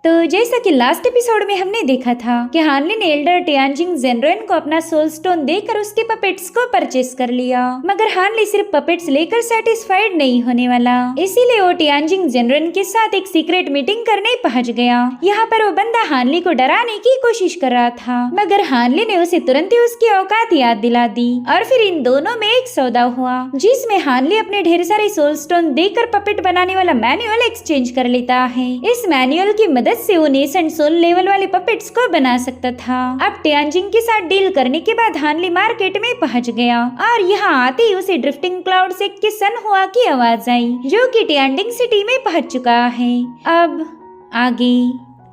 तो जैसा कि लास्ट एपिसोड में हमने देखा था कि हानली ने एल्डर टियानजिंग जेनरेन को अपना सोल स्टोन देकर उसके पपेट्स को परचेस कर लिया, मगर हानली सिर्फ पपेट्स लेकर सेटिस्फाइड नहीं होने वाला, इसीलिए वो टियानजिंग जेनरेन के साथ एक सीक्रेट मीटिंग करने पहुंच गया। यहाँ पर वो बंदा हानली को डराने की कोशिश कर रहा था, मगर हानली ने उसे तुरंत ही उसकी औकात याद दिला दी और फिर इन दोनों में एक सौदा हुआ, जिसमें हानली अपने ढेर सारे सोल स्टोन देकर पपेट बनाने वाला मैनुअल एक्सचेंज कर लेता है। इस मैनुअल की मदद से वो नेसेंट सोल लेवल वाले पपेट्स को बना सकता था। अब टियानजिंग के साथ डील करने के बाद हानली मार्केट में पहुंच गया और यहाँ आते ही उसे ड्रिफ्टिंग क्लाउड सेक के सन हुआ की आवाज आई, जो कि टियानजिंग सिटी में पहुंच चुका है। अब आगे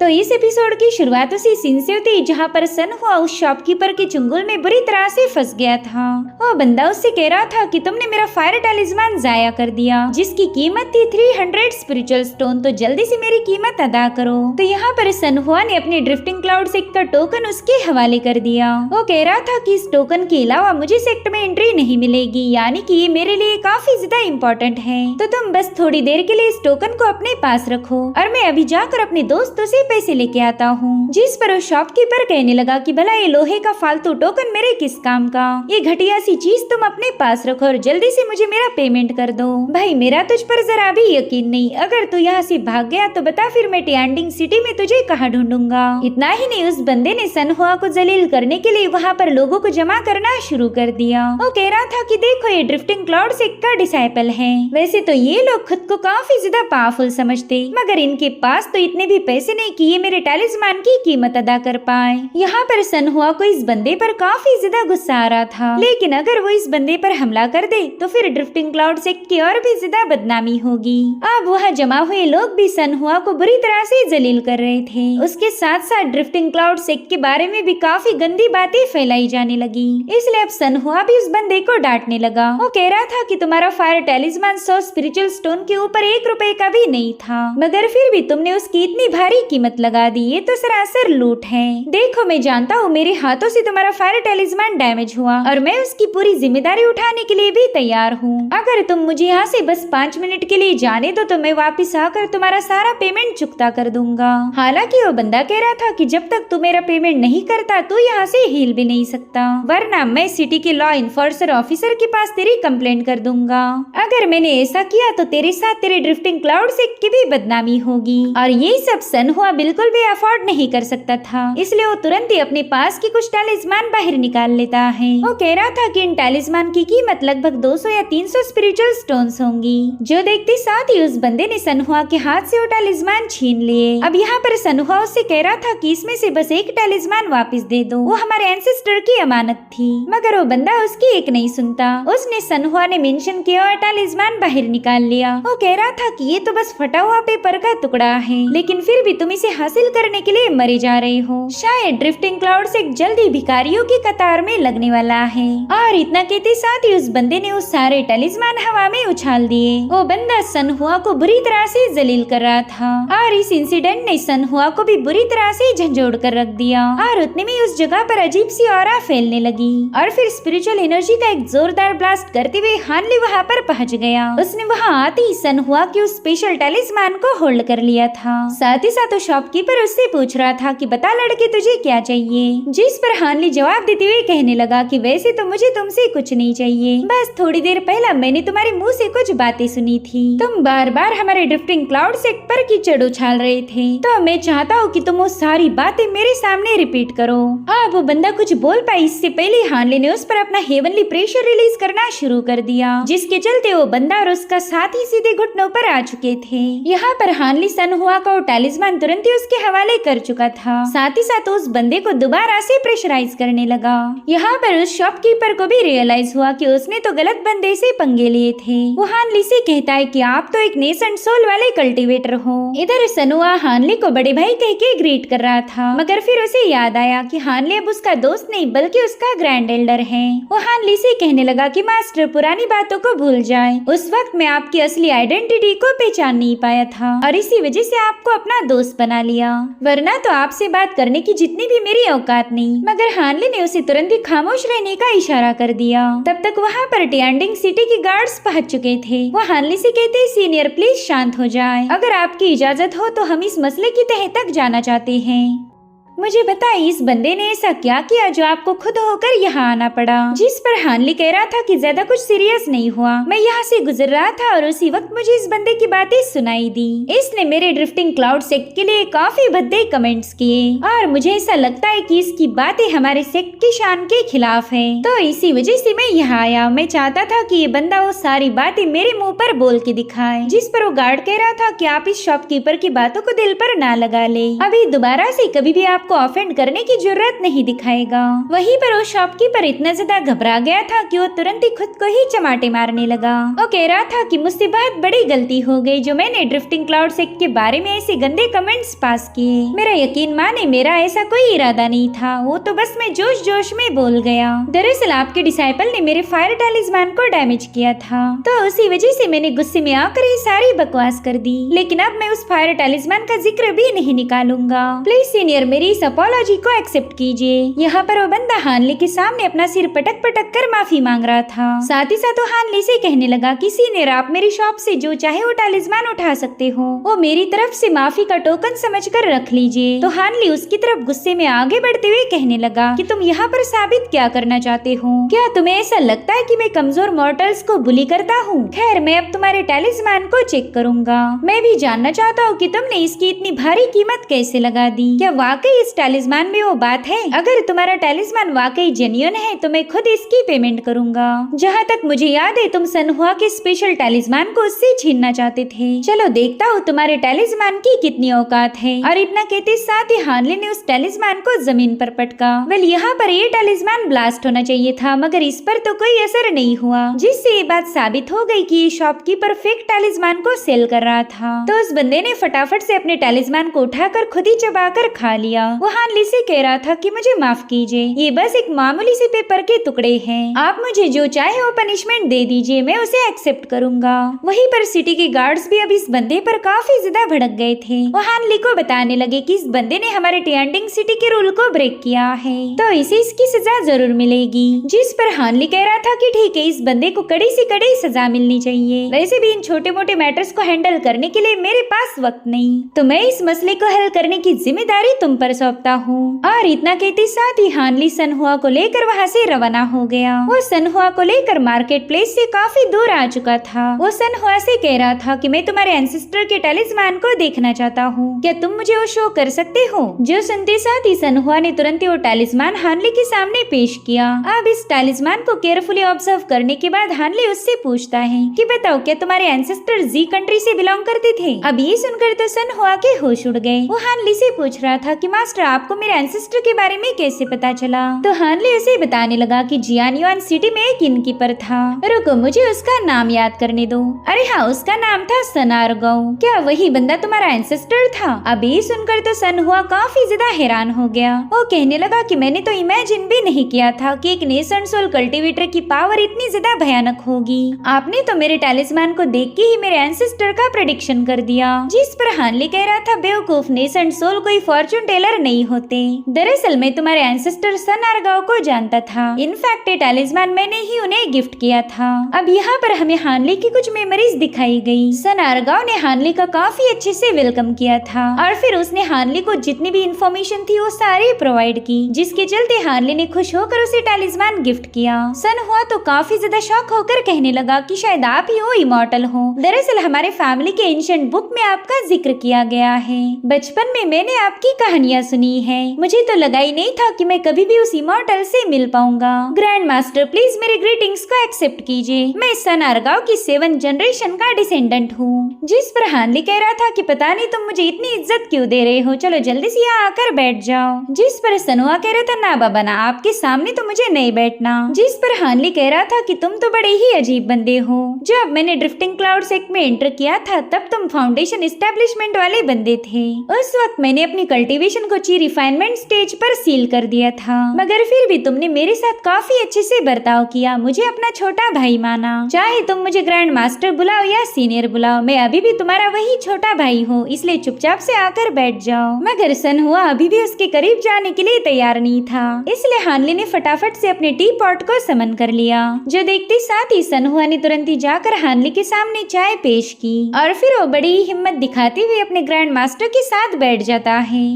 तो इस एपिसोड की शुरुआत उसी सीन से होती जहाँ पर सन हुआ उस शॉपकीपर के चुंगल में बुरी तरह से फंस गया था। वो बंदा उससे कह रहा था कि तुमने मेरा फायर टैलिस्मान जाया कर दिया, जिसकी कीमत थी 300 स्पिरिचुअल स्टोन, तो जल्दी से मेरी कीमत अदा करो। तो यहाँ पर सन हुआ ने अपने ड्रिफ्टिंग क्लाउड सेक्ट का टोकन उसके हवाले कर दिया। वो कह रहा था कि इस टोकन के अलावा मुझे सेक्ट में एंट्री नहीं मिलेगी, यानी कि ये मेरे लिए काफी ज्यादा इम्पोर्टेंट है, तो तुम बस थोड़ी देर के लिए इस टोकन को अपने पास रखो और मैं अभी जाकर अपने दोस्तों से पैसे लेके आता हूँ। जिस पर वो शॉपकीपर कहने लगा कि भला ये लोहे का फालतू टोकन मेरे किस काम का, ये घटिया सी चीज तुम अपने पास रखो और जल्दी से मुझे मेरा पेमेंट कर दो। भाई मेरा तुझ पर जरा भी यकीन नहीं, अगर तू यहाँ से भाग गया तो बता फिर मैं टियानजिंग सिटी में तुझे कहाँ ढूंढूंगा। इतना ही नहीं, उस बंदे ने सन हुआ को जलील करने के लिए वहाँ पर लोगों को जमा करना शुरू कर दिया। वो कह रहा था कि देखो ये ड्रिफ्टिंग क्लाउड सेक का डिसाइपल है, वैसे तो ये लोग खुद को काफी ज्यादा पावरफुल समझते, मगर इनके पास तो इतने भी पैसे नहीं कि ये मेरे टैलिस्मान की कीमत अदा कर पाए। यहाँ पर सन हुआ को इस बंदे पर काफी ज्यादा गुस्सा आ रहा था, लेकिन अगर वो इस बंदे पर हमला कर दे तो फिर ड्रिफ्टिंग क्लाउड सेक्ट की और भी ज्यादा बदनामी होगी। अब वहाँ जमा हुए लोग भी सन हुआ को बुरी तरह से जलील कर रहे थे। उसके साथ साथ ड्रिफ्टिंग क्लाउड सेक्ट के बारे में भी काफी गंदी बातें फैलाई जाने लगी, इसलिए अब सन हुआ भी उस बंदे को डांटने लगा। वो कह रहा था कि तुम्हारा फायर टैलिस्मान 100 स्पिरिचुअल स्टोन के ऊपर 1 रुपए का भी नहीं था, मगर फिर भी तुमने उसकी इतनी भारी कीमत लगा दी, ये तो सरासर लूट है। देखो मैं जानता हूँ मेरे हाथों से तुम्हारा फायर टैलिस्मान डैमेज हुआ और मैं उसकी पूरी जिम्मेदारी उठाने के लिए भी तैयार हूँ। अगर तुम मुझे यहाँ से बस 5 मिनट के लिए जाने दो तो मैं वापस आकर तुम्हारा सारा पेमेंट चुकता कर दूंगा। हालांकि वो बंदा कह रहा था कि जब तक तू मेरा पेमेंट नहीं करता तो यहाँ से हिल भी नहीं सकता, वरना मैं सिटी के लॉ इन्फोर्सर ऑफिसर के पास तेरी कंप्लेंट कर दूंगा। अगर मैंने ऐसा किया तो तेरे साथ तेरे ड्रिफ्टिंग क्लाउड सेक्ट की भी बदनामी होगी, और ये सब सन हुआ बिल्कुल भी अफोर्ड नहीं कर सकता था, इसलिए वो तुरंत ही अपने पास की कुछ टैलिस्मान बाहर निकाल लेता है। वो कह रहा था कि इन टैलिस्मान की कीमत लगभग 200 या 300 स्पिरिचुअल स्टोन्स होंगी, जो देखते साथ ही उस बंदे ने सनहुआ के हाथ से वो टैलिस्मान छीन लिए। अब यहाँ पर सनहुआ उससे कह रहा था कि इसमें से बस एक टैलिस्मान वापस दे दो, वो हमारे एंसेस्टर की अमानत थी, मगर वो बंदा उसकी एक नहीं सुनता। उसने सनहुआ ने मेंशन किया और टैलिस्मान बाहर निकाल लिया। वो कह रहा था कि ये तो बस फटा हुआ पेपर का टुकड़ा है, लेकिन फिर भी तुम इसे हासिल करने के लिए मरे जा रहे हो। शायद ड्रिफ्टिंग क्लाउड से जल्दी भिखारियों की कतार में लगने वाला है। और इतना कहते साथ ही उस बंदे ने उस सारे टैलिस्मान हवा में उछाल दिए। वो बंदा सनहुआ को बुरी तरह से जलील कर रहा था और इस इंसिडेंट ने सनहुआ को भी बुरी तरह से झंझोड़ कर रख दिया। और उतने में उस जगह पर अजीब सी ऑरा फैलने लगी और फिर स्पिरिचुअल एनर्जी का एक जोरदार ब्लास्ट करते हुए हानली वहाँ पर पहुँच गया। उसने वहाँ आते ही सनहुआ के उस स्पेशल टैलिस्मान को होल्ड कर लिया था। साथ ही साथ शॉपकीपर उससे पूछ रहा था कि बता लड़के तुझे क्या चाहिए, जिस पर हानली जवाब देते हुए कहने लगा कि वैसे तो मुझे तुमसे कुछ नहीं चाहिए, बस थोड़ी देर पहले मैंने तुम्हारे मुंह से कुछ बातें सुनी थी। तुम बार बार हमारे ड्रिफ्टिंग क्लाउड सेक्ट पर कीचड़ उछाल रहे थे, तो मैं चाहता हूँ कि तुम वो सारी बातें मेरे सामने रिपीट करो। अब वो बंदा कुछ बोल पाए इससे पहले हानली ने उस पर अपना हेवनली प्रेशर रिलीज करना शुरू कर दिया, जिसके चलते वो बंदा और उसका साथी सीधे घुटनों पर आ चुके थे। यहाँ पर हानली सनहुआ का टैलिस्मान तुरंत ही उसके हवाले कर चुका था। साथ ही साथ उस बंदे को दोबारा से प्रेशराइज करने लगा। यहाँ पर उस शॉपकीपर को भी रियलाइज हुआ कि उसने तो गलत बंदे से पंगे लिए थे। वो हानली से कहता है कि आप तो एक नेसेंट सोल वाले कल्टीवेटर हो। इधर सनुआ हानली को बड़े भाई कह के ग्रीट कर रहा था, मगर फिर उसे याद आया कि हानली अब उसका दोस्त नहीं बल्कि उसका ग्रैंड एल्डर है। वो हानली से कहने लगा कि मास्टर पुरानी बातों को भूल जाए, उस वक्त मैं आपकी असली आइडेंटिटी को पहचान नहीं पाया था और इसी वजह से आपको अपना दोस्त बना बना लिया, वरना तो आपसे बात करने की जितनी भी मेरी औकात नहीं। मगर हानली ने उसे तुरंत ही खामोश रहने का इशारा कर दिया। तब तक वहाँ पर टियानडिंग सिटी के गार्ड्स पहुंच चुके थे। वो हानली से कहते, सीनियर प्लीज शांत हो जाए, अगर आपकी इजाजत हो तो हम इस मसले की तह तक जाना चाहते हैं। मुझे बताइए, इस बंदे ने ऐसा क्या किया जो आपको खुद होकर यहाँ आना पड़ा? जिस पर हानली कह रहा था कि ज्यादा कुछ सीरियस नहीं हुआ, मैं यहाँ से गुजर रहा था और उसी वक्त मुझे इस बंदे की बातें सुनाई दी। इसने मेरे ड्रिफ्टिंग क्लाउड सेक्ट के लिए काफी भद्दे कमेंट्स किए और मुझे ऐसा लगता है कि इसकी बातें हमारे सेक्ट की शान के खिलाफ है, तो इसी वजह से मैं यहाँ आया। मैं चाहता था कि ये बंदा वो सारी बातें मेरे मुँह पर बोल के दिखाए। जिस पर वो गार्ड कह रहा था कि आप इस शॉपकीपर की बातों को दिल पर ना लगा ले, अभी दोबारा से कभी भी आपको ऑफेंड करने की जरूरत नहीं दिखाएगा। वहीं पर वो शॉपकीपर इतना ज्यादा घबरा गया था कि वो तुरंत ही खुद को ही चमाटे मारने लगा। वो कह रहा था कि मुझसे बहुत बड़ी गलती हो गई जो मैंने ड्रिफ्टिंग क्लाउड सेक्ट के बारे में ऐसे गंदे कमेंट्स पास किए। मेरा यकीन माने, मेरा ऐसा कोई इरादा नहीं था, वो तो बस मैं जोश जोश में बोल गया। दरअसल आपके डिसाइपल ने मेरे फायर टैलिस्मान को डैमेज किया था, तो उसी वजह से मैंने गुस्से में आकर ये सारी बकवास कर दी। लेकिन अब मैं उस फायर टैलिस्मान का जिक्र भी नहीं निकालूंगा। प्लीज सीनियर, मेरी इस अपॉलॉजी को एक्सेप्ट कीजिए। यहाँ पर वो बंदा हानली के सामने अपना सिर पटक पटक कर माफी मांग रहा था। साथ ही साथ वो हानली से कहने लगा कि सीनियर, आप मेरी शॉप से जो चाहे वो टैलिस्मान उठा सकते हो, वो मेरी तरफ से माफी का टोकन समझकर रख लीजिए। तो हानली उसकी तरफ गुस्से में आगे बढ़ते हुए कहने लगा कि तुम यहाँ पर साबित क्या करना चाहते हो? क्या तुम्हें ऐसा लगता है कि मैं कमजोर मॉर्टल्स को बुली करता हूँ? खैर, मैं अब तुम्हारे टैलिस्मान को चेक करूंगा। मैं भी जानना चाहता हूँ कि तुमने इसकी इतनी भारी कीमत कैसे लगा दी। क्या वाकई इस टैलिस्मान में वो बात है? अगर तुम्हारा टैलिस्मान वाकई जेन्युइन है तो मैं खुद इसकी पेमेंट करूंगा। जहाँ तक मुझे याद है, तुम सनहुआ के स्पेशल टैलिस्मान को उससे छीनना चाहते थे। चलो देखता हूँ तुम्हारे टैलिस्मान की कितनी औकात है। और इतना कहते साथ ही हानली ने उस टैलिस्मान को जमीन पर पटका। वेल, यहाँ पर ये टैलिस्मान ब्लास्ट होना चाहिए था, मगर इस पर तो कोई असर नहीं हुआ, जिससे ये बात साबित हो गई कि शॉपकीपर फेक टैलिस्मान को सेल कर रहा था। तो उस बंदे ने फटाफट से अपने टैलिस्मान को उठाकर खुद ही चबाकर खा लिया। वो हानली से कह रहा था कि मुझे माफ कीजिए, ये बस एक मामूली से पेपर के टुकड़े हैं, आप मुझे जो चाहे वो पनिशमेंट दे दीजिए, मैं उसे एक्सेप्ट करूंगा। वहीं पर सिटी के गार्ड्स भी अब इस बंदे पर काफी ज्यादा भड़क गए थे। वो हानली को बताने लगे कि इस बंदे ने हमारे टियानडिंग सिटी के रूल को ब्रेक किया है, तो इसे इसकी सजा जरूर मिलेगी। जिस पर हानली कह रहा था कि ठीक है, इस बंदे को कड़ी से कड़ी सजा मिलनी चाहिए। वैसे भी इन छोटे मोटे मैटर्स को हैंडल करने के लिए मेरे पास वक्त नहीं, तो मैं इस मसले को हल करने की जिम्मेदारी तुम पर सौंपता हूँ। और इतना कहते साथ ही हानली सनहुआ को लेकर वहाँ से रवाना हो गया। वो सनहुआ को लेकर मार्केट प्लेस से काफी दूर आ चुका था। वो सनहुआ से कह रहा था कि मैं तुम्हारे एंसेस्टर के टैलिस्मान को देखना चाहता हूँ, क्या तुम मुझे वो शो कर सकते हो? जो सुनते साथ ही सनहुआ ने तुरंत ही वो टैलिस्मान हानली के सामने पेश किया। अब इस टैलिस्मान को केयरफुली ऑब्जर्व करने के बाद हानली उससे पूछता है कि बताओ, क्या तुम्हारे एंसेस्टर जी कंट्री से बिलोंग करते थे? अब ये सुनकर तो सनहुआ के होश उड़ गए। वो हानली से पूछ रहा था कि मास्टर, आपको मेरे एंसेस्टर के बारे में कैसे पता चला? तो हानली उसे बताने लगा कि जियानयुआन सिटी में एक इनकीपर था। रुको, मुझे उसका नाम याद करने दो। अरे हाँ, उसका नाम था सनारगांव। क्या वही बंदा तुम्हारा एंसेस्टर था? अभी सुनकर तो सनहुआ काफी ज्यादा हैरान हो गया। वो कहने लगा कि मैंने तो इमेजिन भी नहीं किया था कि एक नेशन सोल कल्टीवेटर की पावर इतनी ज्यादा भयानक होगी। आपने तो मेरे टैलिस्मान को देख के ही मेरे एंसेस्टर का प्रेडिक्शन कर दिया। जिस पर हानली कह रहा था, बेवकूफ, नेशन सोल कोई फॉर्चून टेलर नहीं होते। दरअसल मैं तुम्हारे एंसेस्टर सनारगांव को जानता था। इनफैक्ट ये टैलिस्मान मैंने ही उन्हें गिफ्ट किया था। अब यहाँ पर हमें हानली की कुछ मेमोरीज दिखाई गई। सनारगांव ने हानली का काफी अच्छे से वेलकम किया था और फिर उसने हानली को जितनी भी इंफॉर्मेशन थी वो सारी प्रोवाइड की, जिसके चलते हानली ने खुश होकर उसे टैलिस्मान गिफ्ट किया। सनहुआ तो काफी ज्यादा शॉक होकर कहने लगा कि शायद आप ही वो इमॉर्टल हो। दरअसल हमारे फैमिली के एंशिएंट बुक में आपका जिक्र किया गया है। बचपन में मैंने आपकी कहानियाँ सुनी है। मुझे तो लगा ही नहीं था कि मैं कभी भी उस इमॉर्टल से मिल पाऊंगा। ग्रैंड मास्टर, प्लीज मेरे ग्रीटिंग्स को एक्सेप्ट कीजिए। मैं सनारगांव की 7th जनरेशन का डिसेंडेंट हूँ। जिस पर हानली कह रहा था कि पता नहीं तुम मुझे इतनी इज्जत क्यों दे रहे हो, चलो जल्दी से यहाँ आकर बैठ जाओ। जिस पर सनहुआ कह रहा था, ना बाबा ना, आपके सामने तो मुझे नहीं बैठना। जिस पर हानली कह रहा था कि तुम तो बड़े ही अजीब बंदे हो। जब मैंने ड्रिफ्टिंग क्लाउड सेक्ट में एंटर किया था तब तुम फाउंडेशन एस्टेब्लिशमेंट वाले बंदे थे। उस वक्त मैंने अपनी कल्टीवेशन को ची रिफाइनमेंट स्टेज पर सील कर दिया था, मगर फिर भी तुमने मेरे साथ काफी अच्छे से बर्ताव किया, मुझे अपना छोटा भाई माना। चाहे तुम मुझे ग्रैंड मास्टर बुलाओ या सीनियर बुलाओ, मैं अभी भी तुम्हारा वही छोटा भाई हूँ, इसलिए चुपचाप से आकर बैठ जाओ। मगर सनहुआ अभी भी उसके करीब जाने के लिए तैयार नहीं था, इसलिए हानली ने फटाफट से अपने टी पॉट को समन कर लिया। जो देखते साथ ही सनहुआ ने तुरंत ही जाकर हानली के सामने चाय पेश की और फिर वो बड़ी ही हिम्मत दिखाते हुए अपने ग्रैंड मास्टर के साथ बैठ जाता है।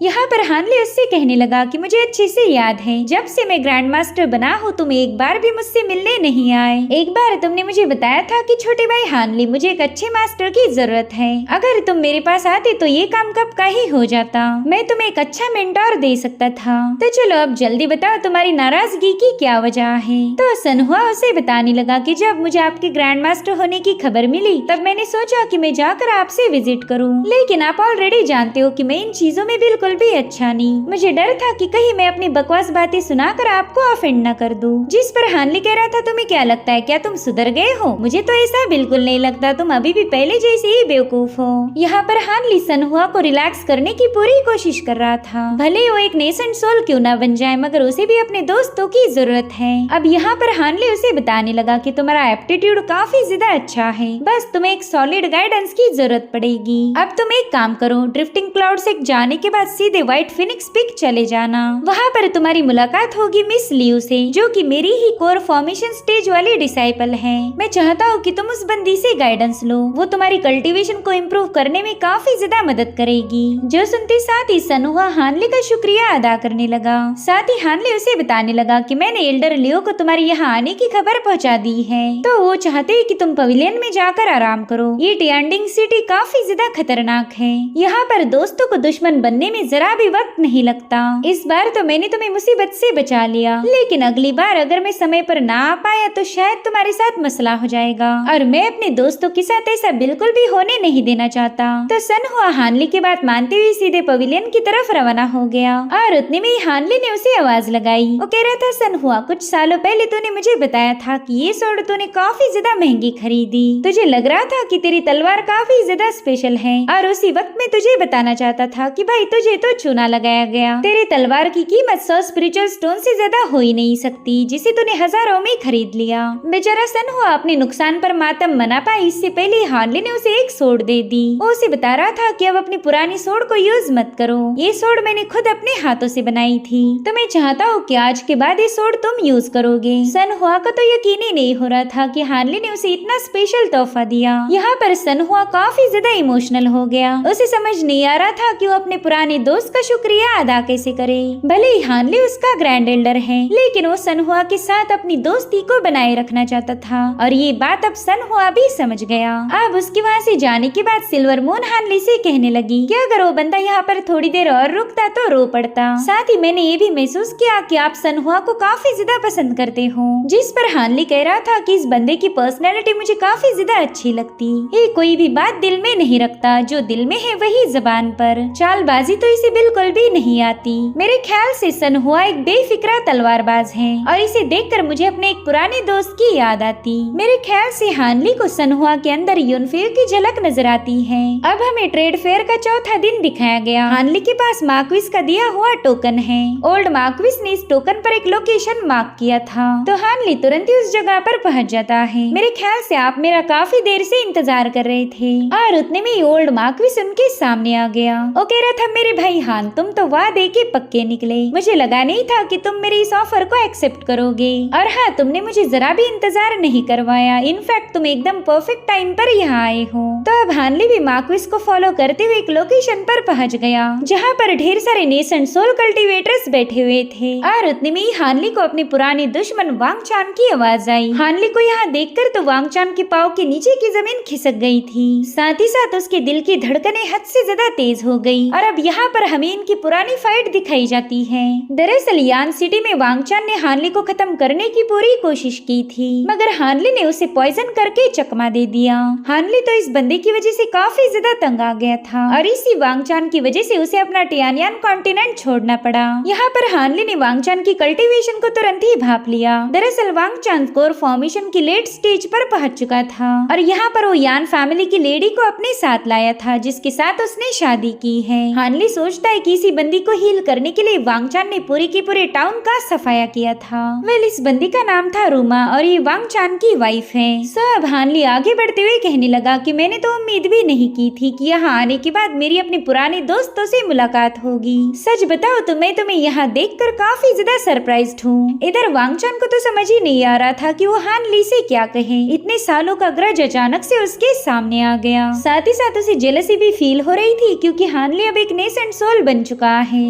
यहाँ पर हानली उससे कहने लगा कि मुझे अच्छे से याद है, जब से मैं ग्रैंड मास्टर बना हूँ तुम एक बार भी मुझसे मिलने नहीं आए। एक बार तुमने मुझे बताया था कि छोटे भाई हानली, मुझे एक अच्छे मास्टर की जरूरत है, अगर तुम मेरे पास आते तो ये काम कब का ही हो जाता, मैं तुम्हें एक अच्छा मेंटोर दे सकता था। तो चलो अब जल्दी बताओ तुम्हारी नाराजगी की क्या वजह है। तो सनहुआ उसे बताने लगा कि जब मुझे आपके ग्रैंड मास्टर होने की खबर मिली तब मैंने सोचा कि मैं जाकर आपसे विजिट करूँ, लेकिन आप ऑलरेडी जानते हो कि मैं इन चीजों में बिल्कुल भी अच्छा नहीं। मुझे डर था कि कहीं मैं अपनी बकवास बातें सुनाकर आपको ऑफेंड न कर दूं। जिस पर हानली कह रहा था तुम्हें क्या लगता है, क्या तुम सुधर गए हो? मुझे तो ऐसा बिल्कुल नहीं लगता, तुम अभी भी पहले जैसे ही बेवकूफ हो। यहाँ पर हानली सनहुआ को रिलैक्स करने की पूरी कोशिश कर रहा था, भले वो एक नेसेंट सोल क्यों न बन जाए, मगर उसे भी अपने दोस्तों की जरूरत है। अब यहाँ पर हानली उसे बताने लगा कि तुम्हारा एप्टीट्यूड काफी ज्यादा अच्छा है, बस तुम्हें एक सॉलिड गाइडेंस की जरूरत पड़ेगी। अब तुम एक काम करो, ड्रिफ्टिंग क्लाउड से जाने के बाद सीधे व्हाइट फिनिक्स पीक चले जाना, वहाँ पर तुम्हारी मुलाकात होगी मिस लियू से, जो कि मेरी ही कोर फॉर्मेशन स्टेज वाली डिसाइपल है। मैं चाहता हूँ कि तुम उस बंदी से गाइडेंस लो, वो तुम्हारी कल्टीवेशन को इम्प्रूव करने में काफी ज्यादा मदद करेगी। जो सुनते साथ ही सनहुआ हानली का शुक्रिया अदा करने लगा, साथ ही हानली उसे बताने लगा कि मैंने एल्डर लियो को तुम्हारे यहाँ आने की खबर पहुँचा दी है, तो वो चाहते हैं कि तुम पवेलियन में जाकर आराम करो। ये टियांडिंग सिटी काफी ज्यादा खतरनाक है, यहाँ पर दोस्तों को दुश्मन बनने में जरा भी वक्त नहीं लगता। इस बार तो मैंने तुम्हें मुसीबत से बचा लिया, लेकिन अगली बार अगर मैं समय पर ना आ पाया तो शायद तुम्हारे साथ मसला हो जाएगा, और मैं अपने दोस्तों के साथ ऐसा बिल्कुल भी होने नहीं देना चाहता। तो सनहुआ हानली की बात मानते हुए सीधे पवेलियन की तरफ रवाना हो गया, और उतने में ही हानली ने उसे आवाज लगाई। वो कह रहा था, सनहुआ कुछ सालों पहले तूने मुझे बताया था कि ये सोड तूने काफी ज्यादा महंगी खरीदी, तुझे लग रहा था कि तेरी तलवार काफी ज्यादा स्पेशल है, और उसी वक्त में तुझे बताना चाहता था कि भाई तुझे तो चूना लगाया गया, तेरे तलवार की कीमत 100 स्पिरिचुअल स्टोन से ज्यादा हो ही नहीं सकती, जिसे तूने हजारों में खरीद लिया। बेचारा सनहुआ अपने नुकसान पर मातम मना पाई, इससे पहले हानली ने उसे एक सोड दे दी। वो उसे बता रहा था कि अब अपनी पुरानी सोड को यूज मत करो, ये सोड मैंने खुद अपने हाथों से बनाई थी, तो मैं चाहता हूँ कि आज के बाद ये सोड तुम यूज करोगे। सनहुआ को तो यकीन ही नहीं हो रहा था कि हानली ने उसे इतना स्पेशल तोहफा दिया। यहाँ पर सनहुआ काफी ज्यादा इमोशनल हो गया, उसे समझ नहीं आ रहा था कि वो अपने पुराने दोस्त का शुक्रिया अदा कैसे करे। भले ही हानली उसका ग्रैंड एल्डर है, लेकिन वो सनहुआ के साथ अपनी दोस्ती को बनाए रखना चाहता था, और ये बात अब सनहुआ भी समझ गया। अब उसके वहाँ से जाने के बाद सिल्वर मून हानली से कहने लगी कि अगर वो बंदा यहाँ पर थोड़ी देर और रुकता तो रो पड़ता। साथ ही मैंने ये भी महसूस किया कि आप सनहुआ को काफी ज्यादा पसंद करते हो। जिस पर हानली कह रहा था कि इस बंदे की पर्सनैलिटी मुझे काफी ज्यादा अच्छी लगती, ये कोई भी बात दिल में नहीं रखता, जो दिल में है वही जबान पर, चालबाजी तो इसे बिल्कुल भी नहीं आती। मेरे ख्याल से सनहुआ एक बेफिक्रा तलवारबाज है, और इसे देखकर मुझे अपने एक पुराने दोस्त की याद आती। मेरे ख्याल से हानली को सनहुआ के अंदर यूनफेयर की झलक नजर आती है। अब हमें ट्रेड फेयर का चौथा दिन दिखाया गया। हानली के पास मार्क्विस का दिया हुआ टोकन है। ओल्ड मार्क्विस ने इस टोकन पर एक लोकेशन मार्क किया था, तो हानली तुरंत ही उस जगह पर पहुंच जाता है। मेरे ख्याल से आप मेरा काफी देर से इंतजार कर रहे थे, और उतने में ओल्ड मार्क्विस उनके सामने आ गया। वो कह रहा था, मेरे भाई हान, तुम तो वादे के पक्के निकले, मुझे लगा नहीं था कि तुम मेरे इस ऑफर को एक्सेप्ट करोगे, और हाँ, तुमने मुझे जरा भी इंतजार नहीं करवाया, इनफैक्ट तुम एकदम परफेक्ट टाइम पर यहाँ आए हो। तो अब हानली भी मार्क्विस को फॉलो करते हुए एक लोकेशन पर पहुँच गया, जहाँ पर ढेर सारे नेसेंट सोल कल्टीवेटर्स बैठे हुए थे, और उतने में ही हानली को अपने पुराने दुश्मन वांगचान की आवाज आई। हानली को यहाँ देखकर तो वांगचान के पाँव के नीचे की जमीन खिसक गई थी, साथ ही साथ उसके दिल की धड़कनें हद से ज्यादा तेज हो गई। और अब यहाँ पर हमें इनकी पुरानी फाइट दिखाई जाती है। दरअसल यान सिटी में वांगचान ने हानली को खत्म करने की पूरी कोशिश की थी, मगर हानली ने उसे पॉइजन करके चकमा दे दिया। हानली तो इस बंदे की वजह से काफी ज्यादा तंग आ गया था, और इसी वांगचान की वजह से उसे अपना टियानियान कॉन्टिनेंट छोड़ना पड़ा। यहाँ पर हानली ने वांगचान की कल्टीवेशन को तुरंत ही भाप लिया। दरअसल वांगचान कोर फॉर्मेशन की लेट स्टेज पर पहुंच चुका था, और यहाँ पर वो यान फैमिली की लेडी को अपने साथ लाया था, जिसके साथ उसने शादी की है। हानली सोचता है कि इसी बंदी को हील करने के लिए वांगचान ने पूरी की पूरे टाउन का सफाया किया था। वेल, इस बंदी का नाम था रूमा और ये वांगचान की वाइफ है। अब हानली आगे बढ़ते हुए कहने लगा कि मैंने तो उम्मीद भी नहीं की थी कि यहाँ आने के बाद मेरी अपने पुराने दोस्तों से मुलाकात होगी। सच बताओ तो मैं तुम्हें यहाँ देखकर काफी ज्यादा सरप्राइज्ड हूँ। इधर वांगचान को तो समझ ही नहीं आ रहा था कि वो हानली से क्या कहे। इतने सालों का ग्रज अचानक से उसके सामने आ गया। साथ ही साथ उसे जेलसी भी फील हो रही थी क्योंकि हानली अब एक नेसेंट सोल बन चुका है।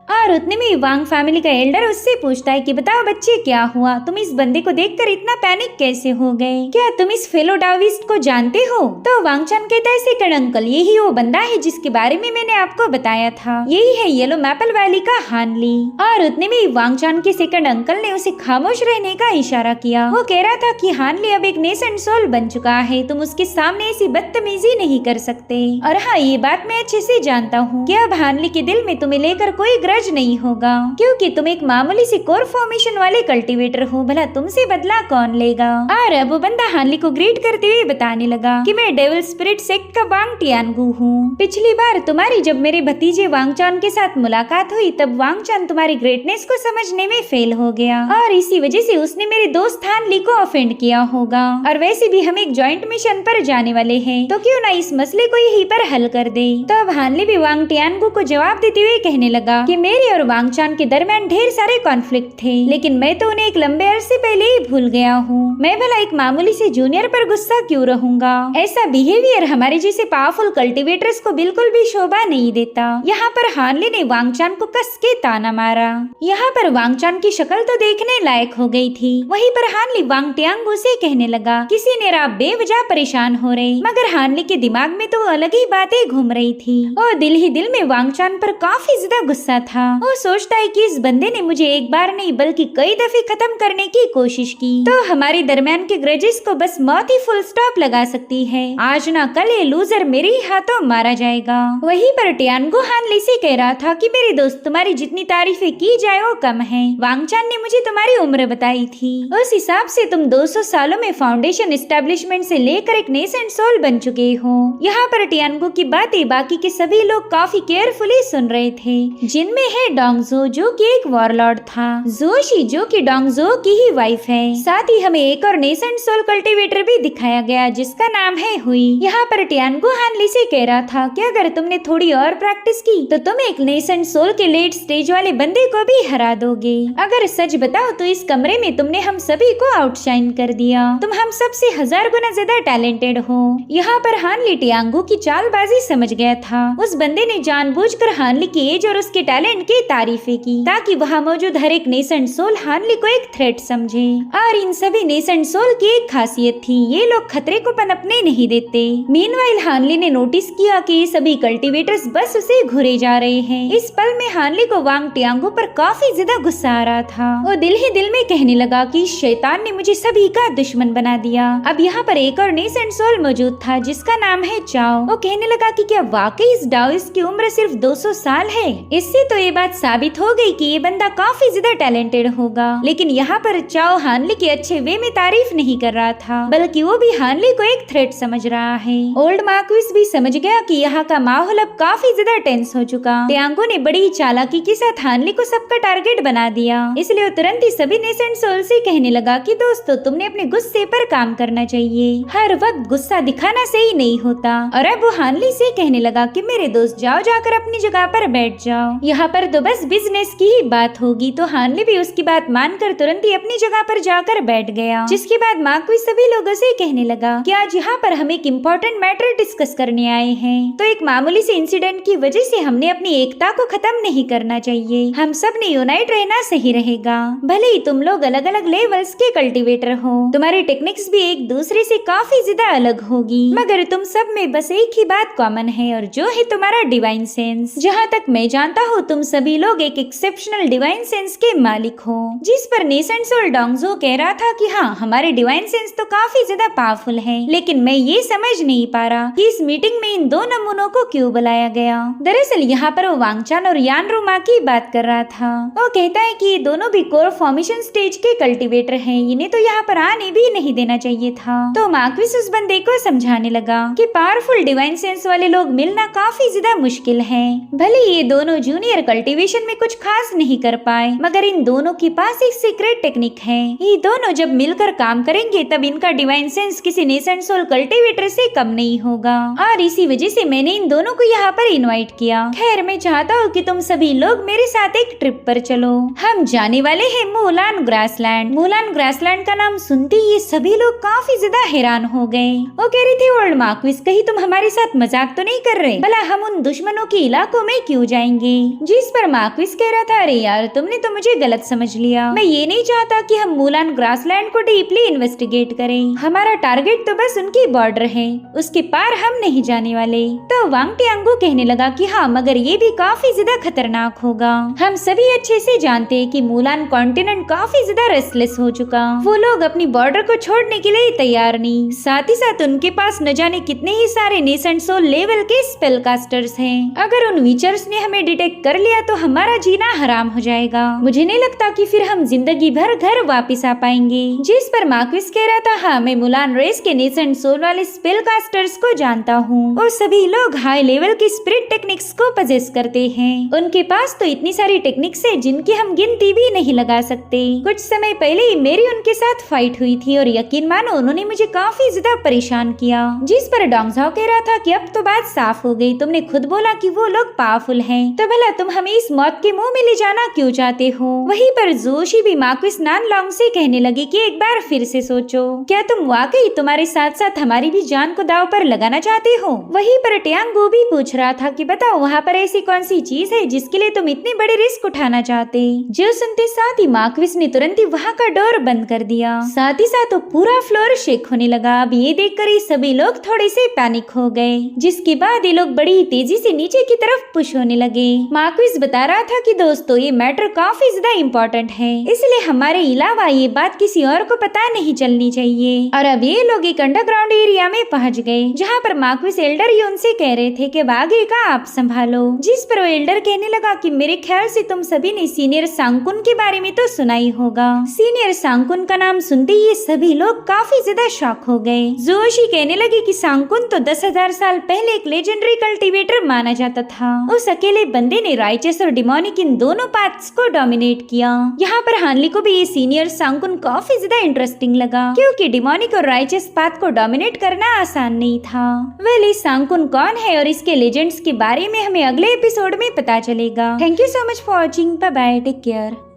और उतने में वांग फैमिली का एल्डर उससे पूछता है कि बताओ बच्चे क्या हुआ, तुम इस बंदे को देखकर इतना पैनिक कैसे हो गए, क्या तुम इस फेलो डाविस्ट को जानते हो? तो वांगचान कहता है सेकंड अंकल, यही वो बंदा है जिसके बारे में मैंने आपको बताया था, यही है येलो मैपल वैली का हानली। और उतने में वांगचान के सेकंड अंकल ने उसे खामोश रहने का इशारा किया। वो कह रहा था कि हानली अब एक नेसेंट सोल बन चुका है, तुम उसके सामने ऐसी बदतमीजी नहीं कर सकते। और हाँ, ये बात मैं अच्छे से जानता हूँ कि अब हानली के दिल में तुम्हें लेकर कोई नहीं होगा, क्योंकि तुम एक मामूली सी कोर फॉर्मेशन वाले कल्टीवेटर हो, भला तुमसे बदला कौन लेगा। और अब वो बंदा हानली को ग्रीट करते हुए बताने लगा कि मैं डेविल स्पिरिट सेक्ट का वांग टियानगू हूँ। पिछली बार तुम्हारी जब मेरे भतीजे वांगचान के साथ मुलाकात हुई तब वांगचान तुम्हारी ग्रेटनेस को समझने में फेल हो गया और इसी वजह से उसने मेरे दोस्त हानली को ऑफेंड किया होगा। और वैसे भी हम एक जॉइंट मिशन पर जाने वाले हैं, तो क्यों ना इस मसले को यहीं पर हल कर दे। तो अब हानली भी वांग टियानगू को जवाब देते हुए कहने लगा कि मेरे और वांगचान के दरमियान ढेर सारे कॉन्फ्लिक्ट थे, लेकिन मैं तो उन्हें एक लंबे अरसे पहले ही भूल गया हूँ। मैं भला एक मामूली से जूनियर पर गुस्सा क्यों रहूंगा। ऐसा बिहेवियर हमारे जैसे पावरफुल कल्टीवेटर्स को बिल्कुल भी शोभा नहीं देता। यहाँ पर हानली ने वांगचान को कस के ताना मारा। यहाँ पर वांगचान की शक्ल तो देखने लायक हो गई थी। वहीं पर हानली वांग टियांगू से कहने लगा किसी ने आप बेवजह परेशान हो रहे, मगर हानली के दिमाग में तो अलग ही बातें घूम रही थी और दिल ही दिल में वांगचान पर काफी ज्यादा गुस्सा था। वो सोचता है कि इस बंदे ने मुझे एक बार नहीं बल्कि कई दफे खत्म करने की कोशिश की, तो हमारे दरमियान के ग्रजेस को बस मौत ही फुल स्टॉप लगा सकती है। आज ना कल ये लूजर मेरे ही हाथों मारा जाएगा। वहीं पर टियानगू हानली से कह रहा था कि मेरे दोस्त तुम्हारी जितनी तारीफें की जाए वो कम है। वांगचान ने मुझे तुम्हारी उम्र बताई थी, उस हिसाब से तुम 200 सालों में फाउंडेशन एस्टेब्लिशमेंट से लेकर एक नेसेंट सोल बन चुके हो। यहाँ पर टियानगू की बातें बाकी के सभी लोग काफी केयरफुली सुन रहे थे, जिनमें है डोंगजो जो कि एक वॉरलॉर्ड था, जोशी जो कि डोंगजो की ही वाइफ है। साथ ही हमें एक और नेसेंट सोल कल्टीवेटर भी दिखाया गया जिसका नाम है हुई। यहाँ पर टियानगू हानली से कह रहा था कि अगर तुमने थोड़ी और प्रैक्टिस की तो तुम एक नेसेंट सोल के लेट स्टेज वाले बंदे को भी हरा दोगे। अगर सच बताओ तो इस कमरे में तुमने हम सभी को आउटशाइन कर दिया, तुम हम सबसे 1000 गुना ज्यादा टैलेंटेड हो। यहाँ पर हानली टियांगू की चालबाजी समझ गया था। उस बंदे ने जानबूझकर हानली की एज और उसके टैलेंट की तारीफें की ताकि वहाँ मौजूद हर एक नेसेंट सोल हानली को एक थ्रेट समझे। और इन सभी नेसेंट सोल की एक खासियत थी, ये लोग खतरे को पनपने नहीं देते। मीनवाइल हानली ने नोटिस किया कि सभी कल्टीवेटर्स बस उसे घुरे जा रहे हैं। इस पल में हानली को वांग टियांगू पर काफी ज्यादा गुस्सा आ रहा था। वो दिल ही दिल में कहने लगा कि शैतान ने मुझे सभी का दुश्मन बना दिया। अब यहाँ पर एक और नेसेंट सोल मौजूद था जिसका नाम है चाओ। वो कहने लगा कि क्या वाकई इस डाओइस्ट की उम्र सिर्फ 200 साल है। इससे तो ये बात साबित हो गई कि ये बंदा काफी ज्यादा टैलेंटेड होगा। लेकिन यहाँ पर चाओ हानली के अच्छे वे में तारीफ नहीं कर रहा था, बल्कि वो भी हानली को एक थ्रेट समझ रहा है। ओल्ड मार्क्विस भी समझ गया कि यहाँ का माहौल अब काफी ज्यादा टेंस हो चुका। टियांगो ने बड़ी ही चालाकी के साथ हानली को सबका टारगेट बना दिया, इसलिए वो तुरंत ही सभी नेसेंट सोल से कहने लगा कि दोस्तों तुमने अपने गुस्से पर काम करना चाहिए, हर वक्त गुस्सा दिखाना सही नहीं होता। और अब वो हानली से कहने लगा कि मेरे दोस्त जाओ जाकर अपनी जगह पर बैठ जाओ, यहाँ पर तो बस बिजनेस की ही बात होगी। तो हानली भी उसकी बात मानकर तुरंत ही अपनी जगह पर जाकर बैठ गया। जिसके बाद मार्क्विस सभी लोगों से कहने लगा कि आज यहाँ पर हम एक इम्पोर्टेंट मैटर डिस्कस करने आए हैं। तो एक मामूली से इंसिडेंट की वजह से हमने अपनी एकता को खत्म नहीं करना चाहिए, हम सब ने यूनाइट रहना सही रहेगा। भले ही तुम लोग अलग अलग लेवल्स के कल्टीवेटर हो, तुम्हारी टेक्निक्स भी एक दूसरे से काफी ज्यादा अलग होगी, मगर तुम सब में बस एक ही बात कॉमन है और जो है तुम्हारा डिवाइन सेंस। जहाँ तक मैं जानता हूँ तुम तुम सभी लोग एक एक्सेप्शनल डिवाइन सेंस के मालिक हो। जिस पर नेसेंट सोल डोंगजो कह रहा था कि हाँ, हमारे डिवाइन सेंस तो काफी ज्यादा पावरफुल है, लेकिन मैं ये समझ नहीं पा रहा कि इस मीटिंग में इन दो नमूनों को क्यों बुलाया गया। दरअसल यहाँ पर वो वांगचान और यान रुमा की बात कर रहा था। वो कहता है कि ये दोनों भी कोर फॉर्मेशन स्टेज के कल्टीवेटर हैं, इन्हें तो यहाँ पर आने भी नहीं देना चाहिए था। तो मार्क्विस उस बंदे को समझाने लगा कि पावरफुल डिवाइन सेंस वाले लोग मिलना काफी ज्यादा मुश्किल है। भले ये दोनों जूनियर कल्टीवेशन में कुछ खास नहीं कर पाए, मगर इन दोनों के पास एक सीक्रेट टेक्निक है। ये दोनों जब मिलकर काम करेंगे तब इनका डिवाइन सेंस किसी नेसेंट सोल कल्टीवेटर से कम नहीं होगा, और इसी वजह से मैंने इन दोनों को यहाँ पर इनवाइट किया। खैर, मैं चाहता हूँ कि तुम सभी लोग मेरे साथ एक ट्रिप पर चलो। हम जाने वाले हैं मूलान ग्रासलैंड। मूलान ग्रासलैंड का नाम सुनते ही ये सभी लोग काफी ज्यादा हैरान हो गए। वो कह रही थी, ओल्ड मार्क्विस, कहीं तुम हमारे साथ मजाक तो नहीं कर रहे? भला हम उन दुश्मनों के इलाकों में क्यों जाएंगे? जिस पर मार्क्विस कह रहा था, अरे यार, तुमने तो मुझे गलत समझ लिया। मैं ये नहीं चाहता कि हम मूलान ग्रासलैंड को डीपली इन्वेस्टिगेट करें। हमारा टारगेट तो बस उनकी बॉर्डर है, उसके पार हम नहीं जाने वाले। तो वांग टियांगो कहने लगा कि हाँ, मगर ये भी काफी ज्यादा खतरनाक होगा। हम सभी अच्छे से जानते हैं कि मूलान कॉन्टिनेंट काफी ज्यादा रेस्टलेस हो चुका। वो लोग अपनी बॉर्डर को छोड़ने के लिए तैयार नहीं। साथ ही साथ उनके पास न जाने कितने ही सारे नेसेंट सोल लेवल के स्पेल कास्टर्स हैं। अगर उन विचर्स ने हमें डिटेक्ट कर लिया तो हमारा जीना हराम हो जाएगा। मुझे नहीं लगता कि फिर हम जिंदगी भर घर वापस आ पाएंगे। जिस पर मार्क्विस कह रहा था, हाँ, मैं मुलान रेस के नेसेंट सोल वाले स्पेल कास्टर्स को जानता हूँ। वो सभी लोग हाई लेवल की स्पिरिट टेक्निक्स को पजेस करते हैं। उनके पास तो इतनी सारी टेक्निक्स है जिनकी हम गिनती भी नहीं लगा सकते। कुछ समय पहले ही मेरी उनके साथ फाइट हुई थी और यकीन मानो उन्होंने मुझे काफी ज्यादा परेशान किया। जिस पर डोंगझाओ कह रहा था कि अब तो बात साफ हो गई, तुमने खुद बोला कि वो लोग पावरफुल हैं, तो भला तुम हमें इस मौत के मुंह में ले जाना क्यों चाहते हो? वहीं पर जोशी भी मार्क्विस नानलोंग से कहने लगी कि एक बार फिर से सोचो, क्या तुम वाकई तुम्हारे साथ साथ हमारी भी जान को दाव पर लगाना चाहते हो? वहीं पर टियांगो भी पूछ रहा था कि बताओ, वहाँ पर ऐसी कौन सी चीज है जिसके लिए तुम इतनी बड़ी रिस्क उठाना चाहते? जो सुनते साथ ही मार्क्विस ने तुरंत ही वहाँ का डोर बंद कर दिया। साथ ही साथ तो पूरा फ्लोर शेक होने लगा। अब ये देखकर ही सभी लोग थोड़े से पैनिक हो गए, जिसके बाद ये लोग बड़ी तेजी से नीचे की तरफ पुश होने लगे। मार्क्विस बता रहा था कि दोस्तों, ये मैटर काफी ज्यादा इम्पोर्टेंट है, इसलिए हमारे अलावा ये बात किसी और को पता नहीं चलनी चाहिए। और अब ये लोग एक अंडरग्राउंड एरिया में पहुंच गए, जहाँ पर मार्क्विस एल्डर ही उनसे कह रहे थे कि आगे का आप संभालो। जिस पर वो एल्डर कहने लगा कि मेरे ख्याल से तुम सभी ने सीनियर सांगकुन के बारे में तो सुना ही होगा। सीनियर सांगकुन का नाम सुनते ही सभी लोग काफी ज्यादा शॉक हो गए। जोशी कहने लगी कि सांगकुन तो 10,000 साल पहले एक लेजेंडरी कल्टीवेटर माना जाता था। उस अकेले बंदे ने राइचस और डिमोनिक इन दोनों पाथ्स को डोमिनेट किया। यहाँ पर हानली को भी ये सीनियर सांगकुन काफी ज्यादा इंटरेस्टिंग लगा, क्योंकि डिमोनिक और राइचस पाथ को डोमिनेट करना आसान नहीं था। वेल, सांगकुन कौन है और इसके लेजेंड्स के बारे में हमें अगले एपिसोड में पता चलेगा। Thank you so much for watching. Bye bye, take care.